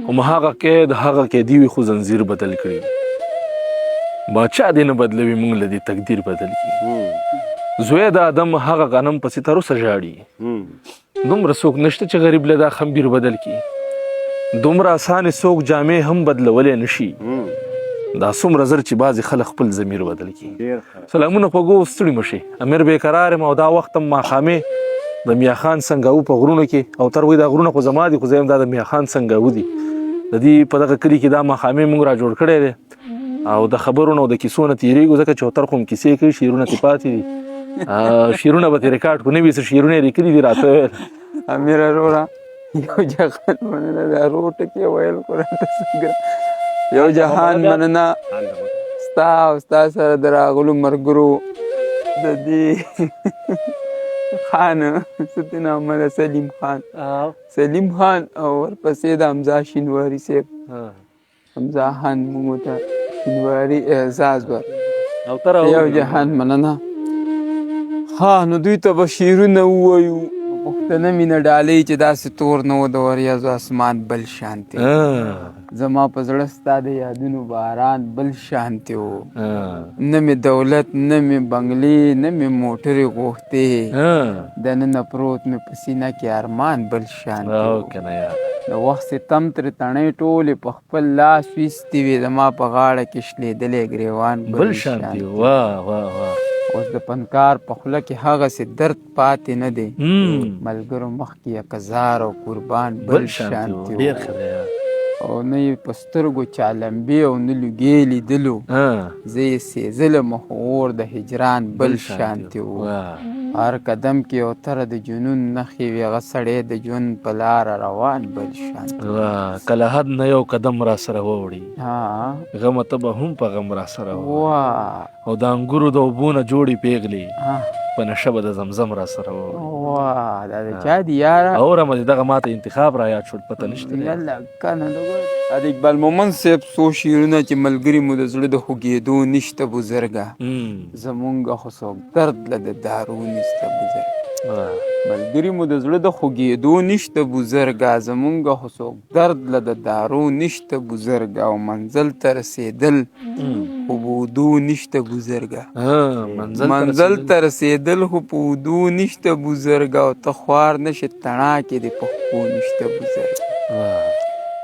کوم هغه قید هغه قیدي وي خو زنځیر بدل کړي باچا دې نه بدلوي موږ له دې تقدیر بدل کړي زوی د آدم هغه غنم پسې تر اوسه ژاړي دومره څوک نشته چې غریب له دا خمبیر بدل کړي دومره اسانې څوک جامې هم بدلولی نشي دا څومره زر چې بعضې خلک خپل ضمیر بدل کړي سلامونه خوږو ستړي مه شي امیر بېقرار یم او دا وخت هم ماښامې د میاخان سنګاو په غرونو کې او تر وایي دا غرونه خو زما دي خو زه یم دا د میاخان سنګاو دي د دې په دغه کلي کې دا ماښامې موږ را جوړ کړی دی او د خبرو نه او د کیسو نه تېرېږو ځکه چې اوتر خو هم کیسې کوي شعرونه ترې پاتې دي شعرونه به ترې ریکارډ کړو نوي څه شعرونه یې لیکلي دي راته ویل امیر وروره یو جهان مننه د ارو ټکې ویل خو راته څنګه یو جهان مننه ستا او ستا سره د راغلو ملګرو د دې خان څه ته نامه ده سلیم خان سلیم خان او ورپسې د حمزه شینواري صاحب حمزه خان موږ ته شینواري اعزاز ور یو جهان مننه ها نو دوی ته به شعرونه ووایو پښتنه مینه ډالۍ چې داسې تور نه و د وریځو اسمان بل شانتې زما په زړه ستا د یادونو باران بل شانتې و نه مې دولت نه مې بنګلې نه مې موټرې غوښتې دننه پروت مې په سینه کې ارمان بل شانتې و د وخت ستم ترې تڼۍ ټولې په خپل لاس ویستې وې زما په غاړه کې شلېدلی ګریوان بل شانتې و اوس د پنکار په خوله کې هغسې درد پاتې نه دی ملګرو مخکې یک هزار او قربان بل شانتې و او نه یې په سترګو چا لمبې او نه لوګې لیدلو زه یې سېزلم خو اور د هجران بل شانتې و هر قدم کې یو تره د جنون نښې وي هغه سړی د ژوند په لاره روان بل شانتې کله حد نه یو قدم را سره ووړي غمه ته به هم په غم را سره او د انګورو د اوبو نه جوړې پیغلې په نشه به د زمزم را سره ووړي دا د چا دي یاره اورمه دې دغه ماته انتخاب را یاد شول پته نشته یالله کنه د اقبال مومند صاحب څو شعرونه چې ملګري مو د زړه د خوږېدو نشته بزرګه زمونږ خو څوک درد له د دارو نشته بزرګه ملګري مو د زړه د خوږېدو نشته بزرګه زمونږ خو څوک درد له د دارو نشته بزرګه او منزل ته رسېدل خو په ودو نشته بزرګه منزل ته رسېدل خو په ودو نشته بزرګه او ته خوار نشې تڼاکې د پښو نشته بزرګه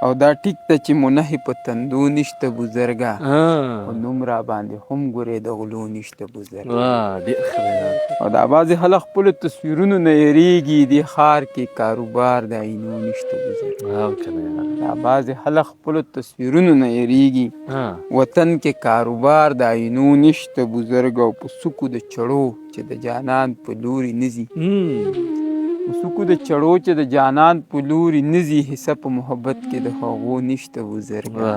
او دا ټیک ته چې منحې په تندو نشته بزرګه خو نوم را باندې هم ګورې د غلو نشته بزرګه او دا بعضې خلک خپلو تصویرونو نه یېرېږي دې ښار کې کاروبار د عینو نشته بزرګه دا بعضې خلک خپلو تصویرونو نه یېرېږي وطن کې کاروبار د عینو نشته بزرګه او په څوکو د چړو چې د جانان په لوري نه ځي سکو د چړو چې د جانان په لوري نزي حصه په محبت کې د هغو نشته بزرګه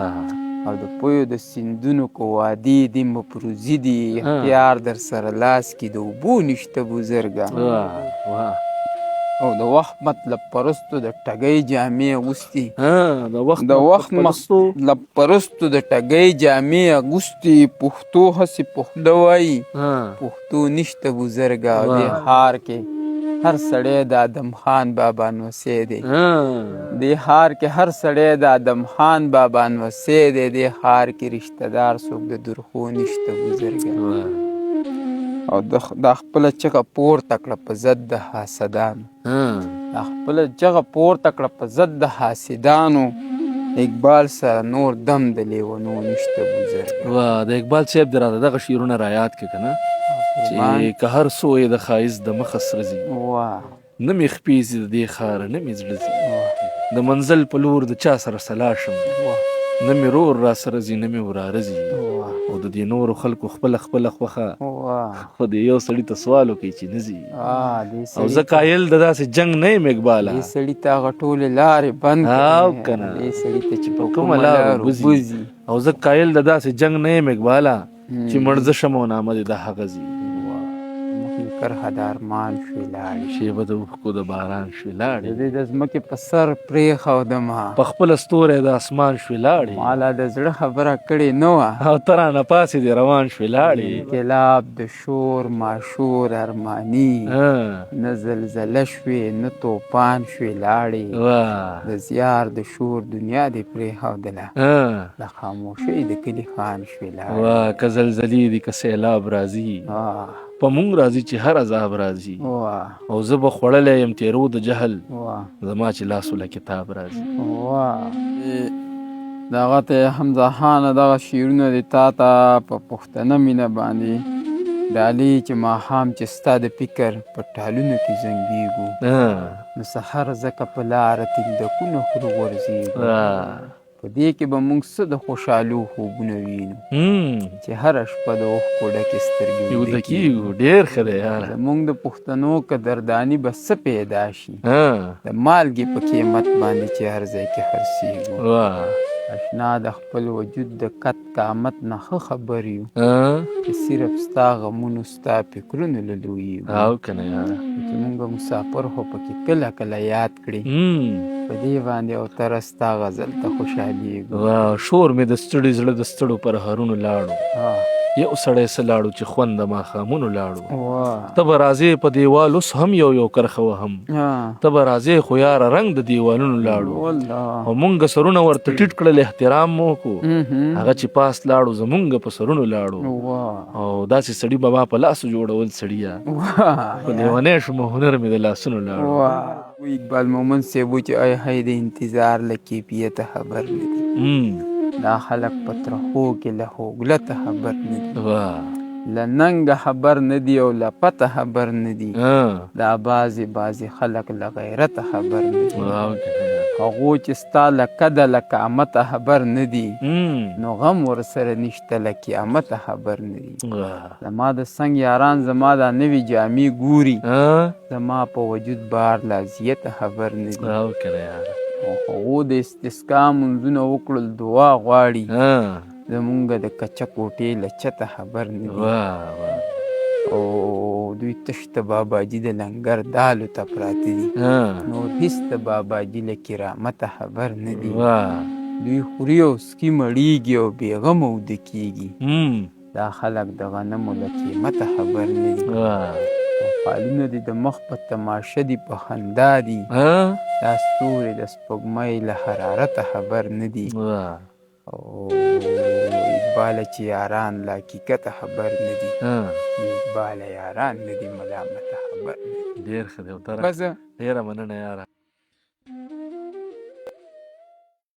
او د پویو د سیندونو کو وادي دي مفروزي دي اختیار در سره لاس کې د اوبو نشته بزرګه او د وخت مطلب پرستو د ټګۍ جامې اغوستي د وخت مطلب پرستو د ټګۍ جامې اغوستي پښتو هسې پخله وایي پښتو نشته بزرګه او دې ښار کې هر سړی د آدم خان بابا نوسی دی دې ښار کې هر سړی د آدم خان بابا نوسی دی دې ښار کې رشته دار څوک د درخو نشته بزرګه او دا خپله چغه پورته کړه په ضد د حاسدانو دا خپله چغه پورته کړه په ضد د حاسدانو اقبال سره نور دم د لیونو نشته بزرګه د اقبال صاحب د راته دغه شعرونه را یاد کړه که نه چې که هر څو یې د ښایست د مخه سره ځي نه مې خپېږي د دې ښاره نه مې زړه ځي د منزل په لور د چا سره سلا شم نه مې رور را سره ځي نه مې وراره ځي او د دې نورو خلکو خپله خوښه خو د یو سړي ته سوال وکړي چې نه ځي او زه قایل د داسې جنګ نه یم اقباله دې سړي ته هغه ټولې لارې بند کړې که نه دې سړي ته چې په کومه لار وبوځي او زه قایل د داسې جنګ نه یم اقباله چې مړزه شم او نامه دې د هغه ځي کرښه د ارمان شوې لاړې شیبه د اوښکو د باران شوې د لاړې دې د ځمکې په سر پرېښودمه په خپله ستوری د اسمان شوې لاړې ما لا د زړه خبره کړې نه وه او ته رانه پاسې دې روان شوې لاړې انقلاب د شور ماشور ارماني نه زلزله شوې نه توپان شوې لاړې واه د زیار د شور دنیا دې پرېښودله د خاموشۍ د کلي خان شوې لاړې واه که زلزلې دي که سیلاب راځي په مونږ راځي چې هر عذاب راځي او زه به خوړلی یم تیرو د جهل زما چې لاسو له کتاب راځي دغه ته حمزه خانه دغه شعرونه دې تا ته په پښتنه مینه باندې ډالۍ چې ماښام چې ستا د فکر په ټالونو کې زنګېږو نو سحر ځکه په لاره تندکونه خورو غورځېږو په دې کې به موږ څه د خوشحالو خوبونه وینو چې هره شپه د اوښکو ډکې سترګې ویده کېږو ډېر ښه دی یاره زموږ د پښتنو قدرداني به څه پیدا شي د مالګې په قیمت باندې چې هر ځای کې خرڅېږو اشنا د خپل وجود د قد قامت نه ښه خبر یو چې صرف ستا غمونو ستا فکرونو له لویېږو او که نه یاره چې موږ مسافر خو پکې کله کله یاد کړې په دې باندې او تره ستا غزل ته خوشحالېږو شور مې د ستړي زړه د ستړو پرهرونو لاړو یو سړی څه لاړو چې خوند د ماښامونو لاړو ته به راځې په دیوال اوس هم یو کرښه وهم ته به راځې خو یاره رنګ د دیوالونو لاړو او مونږ سرونه ورته ټیټ کړل احترام مو کو هغه چې پاس لاړو زمونږ په سرونو لاړو او داسې سړي به ما په لاسو جوړول سړیه په لیونی شوم هنر مې د لاسونو لاړو اقبال مومند صاحب چې ای هی د انتظار له کیفیته خبر نه دي دا خلق په ترخو کې له هوګلته خبر نه دي له ننګه خبر نه دي او له پته خبر نه دي دا بعضې خلق له غیرته خبر نه دي هغو چې ستا له قده له قامته خبر نه دي نو غم ورسره نشته له قیامته خبر نه دي زما د څنګ یاران زما دا نوي جامې ګوري زما په وجود بار لا زیته خبر نه دي هغو د استسقا منځونه وکړل دعا غواړي زمونږ د کچه کوټې له چته خبر نه دي او دوی تش د باباجي د لنګر دالو ته پراته دي نور هېڅ د باباجي له کرامته خبر نه دي دوی خوري او سکي مړېږي او بېغمه اوده کېږي دا خلک د غنمو له قیمته خبر نه دي فالونه دي د مخ په تماشه دي په خندا دي دا ستوري د سپوږمۍ له حرارته خبر نه دي او اقباله چې یاران له حقیقته خبر نه دي اقباله یاران نه دي ملامته خبر نه دي ډېر ښه دی ډېره مننه یاره